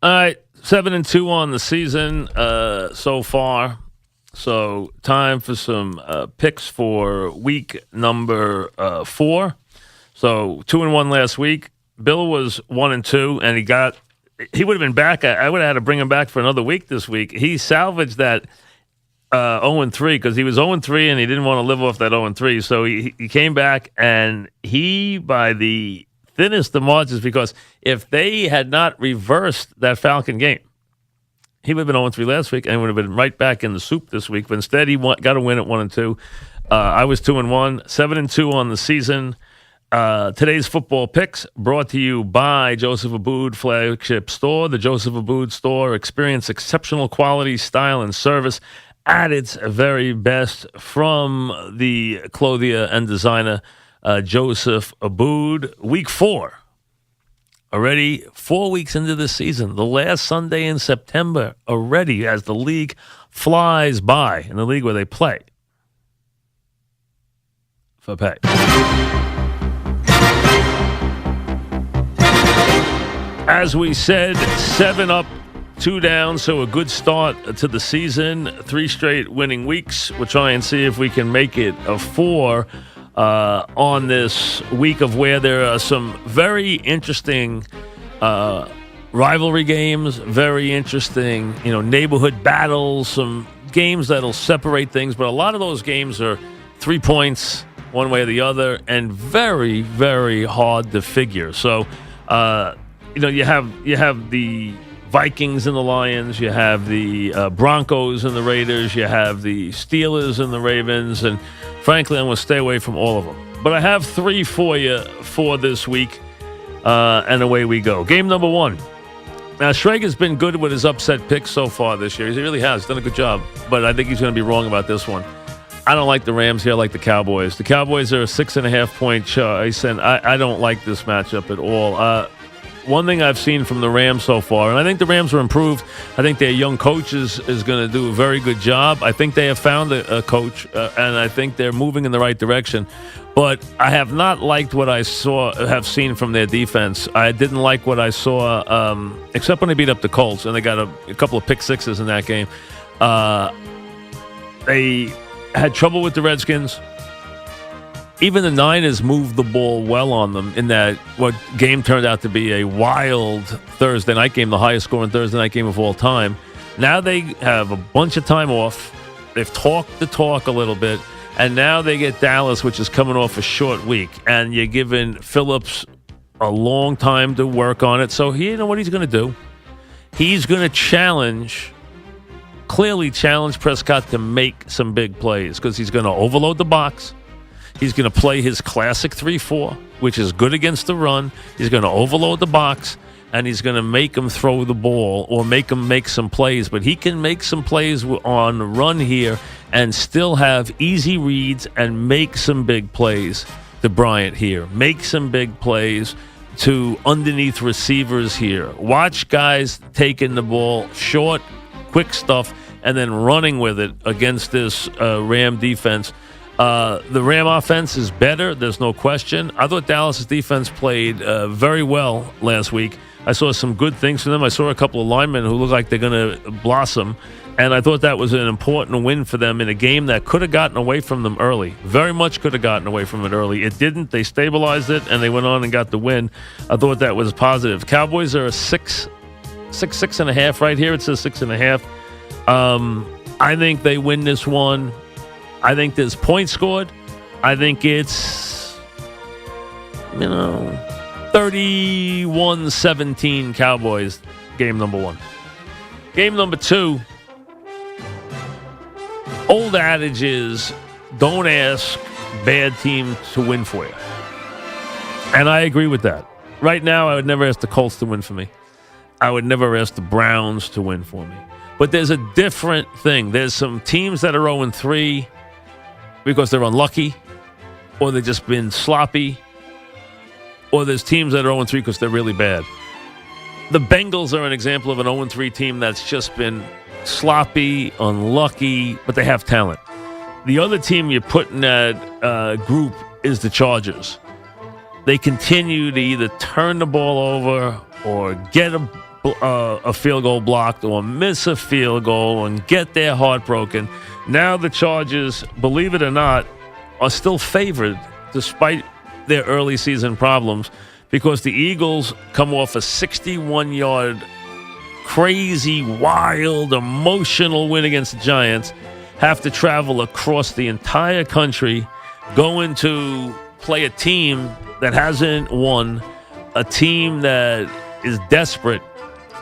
All right, 7-2 on the season so far. So time for some picks for week number 4. So 2-1 last week. Bill was 1-2, and he would have been back. I would have had to bring him back for another week this week. He salvaged that 0-3 because he was 0-3 and he didn't want to live off that 0-3. So he came back, and he, by the thinnest of margins, because if they had not reversed that Falcon game, he would have been 0-3 last week and would have been right back in the soup this week. But instead, he got a win at 1-2. I was 2-1, 7-2 on the season. Today's football picks brought to you by Joseph Abboud Flagship Store. The Joseph Abboud Store. Experience exceptional quality, style, and service at its very best from the clothier and designer Joseph Abboud. Week 4. Already 4 weeks into the season, the last Sunday in September already, as the league flies by, in the league where they play for pay. As we said, 7 up, 2 down, so a good start to the season. 3 straight winning weeks. We'll try and see if we can make it a 4 on this week of where there are some very interesting rivalry games, very interesting, neighborhood battles, some games that'll separate things. But a lot of those games are 3 points one way or the other, and very, very hard to figure. So, you have the Vikings and the Lions, you have the Broncos and the Raiders, you have the Steelers and the Ravens, and frankly, I'm going to stay away from all of them. But I have 3 for you for this week, and away we go. Game number 1. Now, Schrager's been good with his upset picks so far this year. He really has done a good job, but I think he's going to be wrong about this one. I don't like the Rams here. I like the Cowboys. The Cowboys are a 6.5-point choice, and I don't like this matchup at all. One thing I've seen from the Rams so far, and I think the Rams are improved. I think their young coach is going to do a very good job. I think they have found a coach, and I think they're moving in the right direction. But I have not liked what I have seen from their defense. I didn't like what I saw, except when they beat up the Colts, and they got a couple of pick sixes in that game. They had trouble with the Redskins. Even the Niners moved the ball well on them in that what game turned out to be a wild Thursday night game, the highest scoring Thursday night game of all time. Now they have a bunch of time off. They've talked the talk a little bit, and now they get Dallas, which is coming off a short week, and you're giving Phillips a long time to work on it. So you know what he's going to do? He's going to clearly challenge Prescott to make some big plays because he's going to overload the box. He's going to play his classic 3-4, which is good against the run. He's going to overload the box, and he's going to make him throw the ball or make him make some plays. But he can make some plays on the run here and still have easy reads and make some big plays to Bryant here. Make some big plays to underneath receivers here. Watch guys taking the ball short, quick stuff, and then running with it against this Ram defense. The Ram offense is better. There's no question. I thought Dallas' defense played very well last week. I saw some good things from them. I saw a couple of linemen who look like they're going to blossom, and I thought that was an important win for them in a game that could have gotten away from them early. Very much could have gotten away from it early. It didn't. They stabilized it, and they went on and got the win. I thought that was positive. Cowboys are a 6.5 right here. It says 6.5. I think they win this one. I think there's points scored. I think it's, 31-17 Cowboys, game number 1. Game number 2, old adage is don't ask bad team to win for you. And I agree with that. Right now, I would never ask the Colts to win for me. I would never ask the Browns to win for me. But there's a different thing. There's some teams that are 0-3 because they're unlucky, or they've just been sloppy, or there's teams that are 0-3 because they're really bad. The Bengals are an example of an 0-3 team that's just been sloppy, unlucky, but they have talent. The other team you put in that group is the Chargers. They continue to either turn the ball over or get a a field goal blocked or miss a field goal and get their heart broken. Now the Chargers, believe it or not, are still favored despite their early season problems because the Eagles come off a 61-yard, crazy, wild, emotional win against the Giants, have to travel across the entire country, going to play a team that hasn't won, a team that is desperate,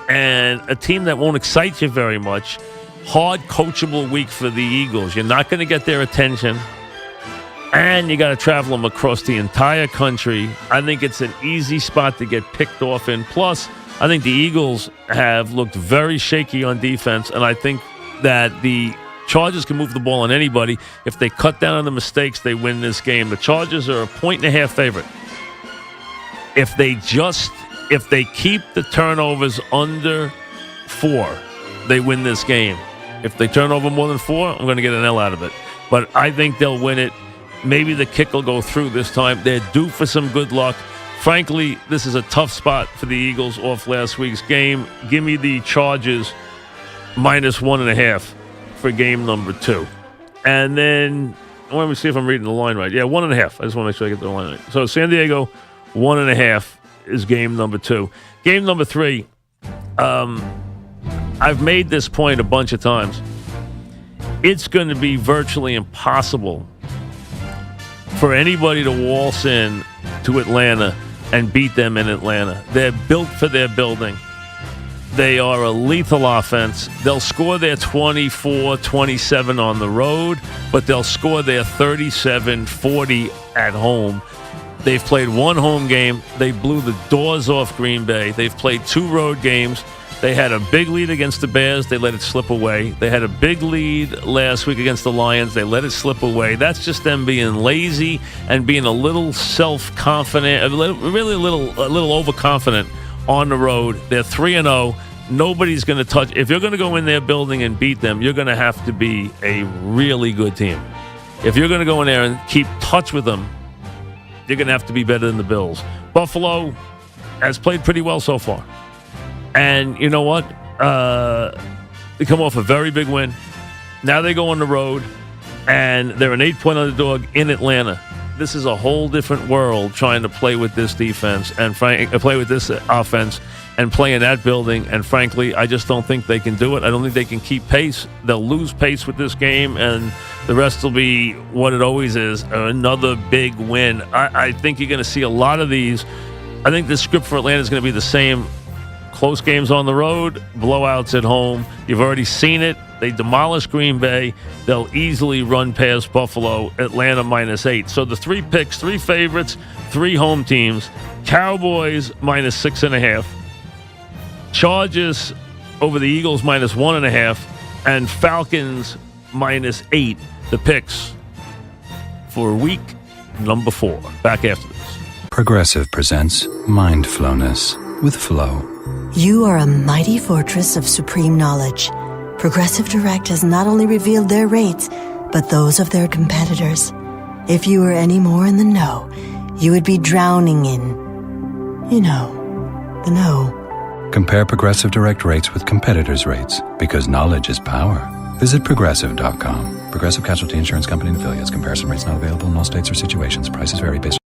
and a team that won't excite you very much. Hard, coachable week for the Eagles. You're not going to get their attention, and you got to travel them across the entire country. I think it's an easy spot to get picked off in. Plus, I think the Eagles have looked very shaky on defense, and I think that the Chargers can move the ball on anybody. If they cut down on the mistakes, they win this game. The Chargers are a 1.5 favorite. If they keep the turnovers under 4, they win this game. If they turn over more than 4, I'm going to get an L out of it. But I think they'll win it. Maybe the kick will go through this time. They're due for some good luck. Frankly, this is a tough spot for the Eagles off last week's game. Give me the Chargers -1.5 for game number 2. And then, let me see if I'm reading the line right. Yeah, 1.5. I just want to make sure I get the line right. So San Diego, 1.5 is game number 2. Game number 3, I've made this point a bunch of times. It's going to be virtually impossible for anybody to waltz in to Atlanta and beat them in Atlanta. They're built for their building. They are a lethal offense. They'll score their 24, 27 on the road, but they'll score their 37, 40 at home. They've played one home game. They blew the doors off Green Bay. They've played 2 road games. They had a big lead against the Bears. They let it slip away. They had a big lead last week against the Lions. They let it slip away. That's just them being lazy and being a little self-confident, really a little overconfident on the road. They're 3-0. Nobody's going to touch. If you're going to go in their building and beat them, you're going to have to be a really good team. If you're going to go in there and keep touch with them, you're going to have to be better than the Bills. Buffalo has played pretty well so far. And you know what? They come off a very big win. Now they go on the road, and they're an 8-point underdog in Atlanta. This is a whole different world trying to play with this defense and play with this offense and play in that building. And frankly, I just don't think they can do it. I don't think they can keep pace. They'll lose pace with this game, and the rest will be what it always is, another big win. I think you're going to see a lot of these. I think the script for Atlanta is going to be the same. Close games on the road, blowouts at home. You've already seen it. They demolished Green Bay. They'll easily run past Buffalo. Atlanta -8. So the 3 picks, 3 favorites, 3 home teams. Cowboys -6.5. Chargers over the Eagles -1.5. And Falcons -8. The picks for week number 4. Back after this. Progressive presents Mindfulness with Flow. You are a mighty fortress of supreme knowledge. Progressive Direct has not only revealed their rates, but those of their competitors. If you were any more in the know, you would be drowning in, the know. Compare Progressive Direct rates with competitors' rates, because knowledge is power. Visit Progressive.com. Progressive Casualty Insurance Company and Affiliates. Comparison rates not available in all states or situations. Prices vary based